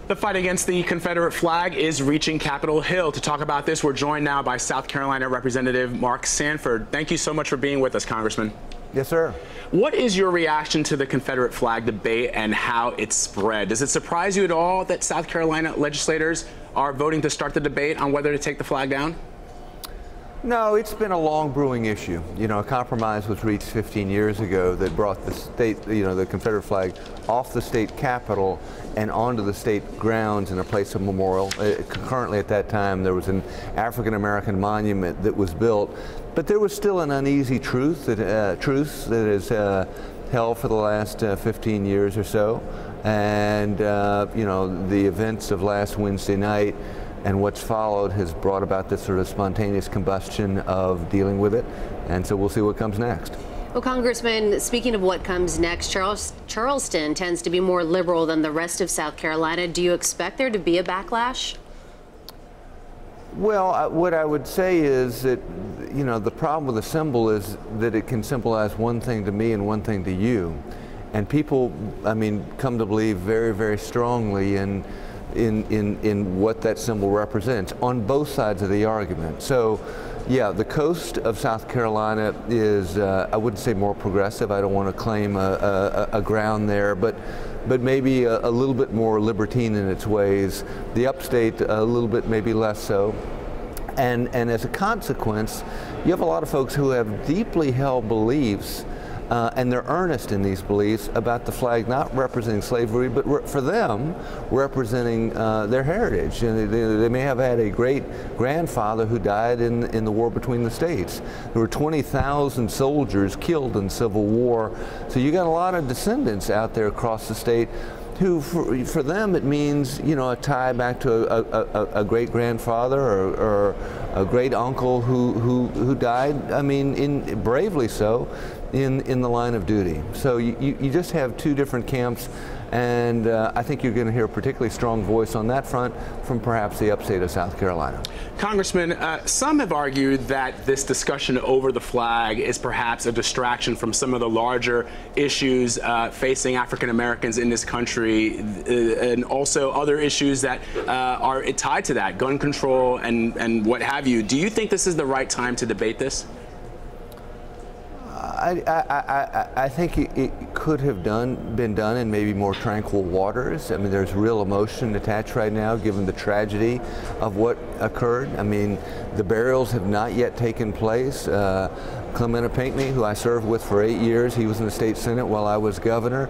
The fight against the Confederate flag is reaching Capitol Hill. To talk about this, we're joined now by South Carolina Representative Mark Sanford. Thank you so much for being with us, Congressman. Yes, sir. What is your reaction to the Confederate flag debate and how it's spread? Does it surprise you at all that South Carolina legislators are voting to start the debate on whether to take the flag down? No, it's been a long brewing issue. You know, a compromise was reached 15 years ago that brought the state, the Confederate flag off the state capitol and onto the state grounds in a place of memorial. Currently at that time, there was an African-American monument that was built, but there was still an uneasy truce that has held for the last 15 years or so. And, the events of last Wednesday night and what's followed has brought about this sort of spontaneous combustion of dealing with it. And so we'll see what comes next. Well, Congressman, speaking of what comes next, Charleston tends to be more liberal than the rest of South Carolina. Do you expect there to be a backlash? Well, what I would say is that, the problem with a symbol is that it can symbolize one thing to me and one thing to you. And people, come to believe very, very strongly in what that symbol represents on both sides of the argument. So, yeah, the coast of South Carolina is, I wouldn't say more progressive. I don't want to claim a ground there, but maybe a little bit more libertine in its ways. The upstate, a little bit maybe less so. And as a consequence, you have a lot of folks who have deeply held beliefs and they're earnest in these beliefs about the flag not representing slavery, but for them, representing their heritage. And they may have had a great-grandfather who died in the war between the states. There were 20,000 soldiers killed in the Civil War. So you got a lot of descendants out there across the state who, for them, it means, a tie back to a great-grandfather or a great-uncle who died, bravely so, in the line of duty. So you just have two different camps, and I think you're going to hear a particularly strong voice on that front from perhaps the upstate of South Carolina. Congressman, some have argued that this discussion over the flag is perhaps a distraction from some of the larger issues facing African Americans in this country, and also other issues that are tied to that, gun control and what have you. Do you think this is the right time to debate this? I think it could have been done in maybe more tranquil waters. There's real emotion attached right now, given the tragedy of what occurred. The burials have not yet taken place. Clementa Pinckney, who I served with for 8 years, he was in the state Senate while I was governor.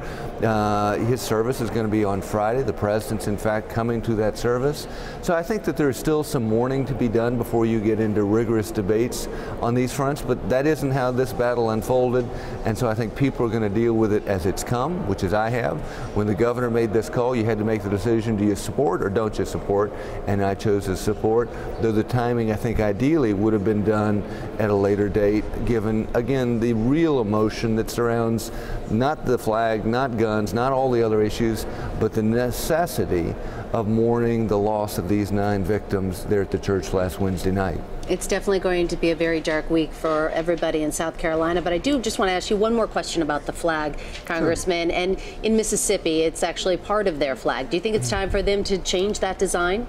His service is going to be on Friday. The president's, in fact, coming to that service. So I think that there's still some mourning to be done before you get into rigorous debates on these fronts, but that isn't how this battle unfolded, and so I think people are going to deal with it as it's come, which is I have. When the governor made this call, you had to make the decision, do you support or don't you support, and I chose to support, though the timing, I think, ideally would have been done at a later date, given, again, the real emotion that surrounds not the flag, not guns, not all the other issues, but the necessity of mourning the loss of these 9 victims there at the church last Wednesday night. It's definitely going to be a very dark week for everybody in South Carolina, but I do just want to ask you one more question about the flag, Congressman. Sure. And in Mississippi, it's actually part of their flag. Do you think it's time for them to change that design?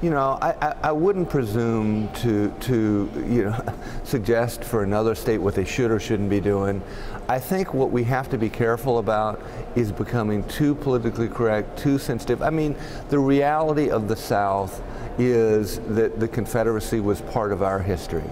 I wouldn't presume to suggest for another state what they should or shouldn't be doing. I think what we have to be careful about is becoming too politically correct, too sensitive. The reality of the South is that the Confederacy was part of our history.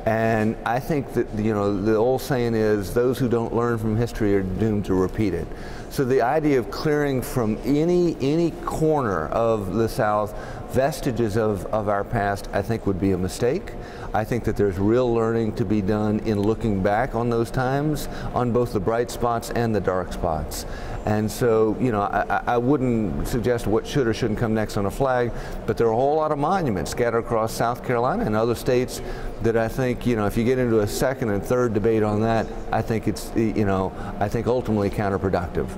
And I think that, the old saying is, those who don't learn from history are doomed to repeat it. So the idea of clearing from any corner of the South vestiges of our past, I think, would be a mistake. I think that there's real learning to be done in looking back on those times, on both the bright spots and the dark spots. And so, I wouldn't suggest what should or shouldn't come next on a flag, but there are a whole lot of monuments scattered across South Carolina and other states that I think, if you get into a second and third debate on that, I think it's, I think ultimately counterproductive.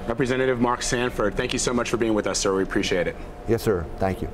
Representative Mark Sanford, thank you so much for being with us, sir. We appreciate it. Yes, sir. Thank you.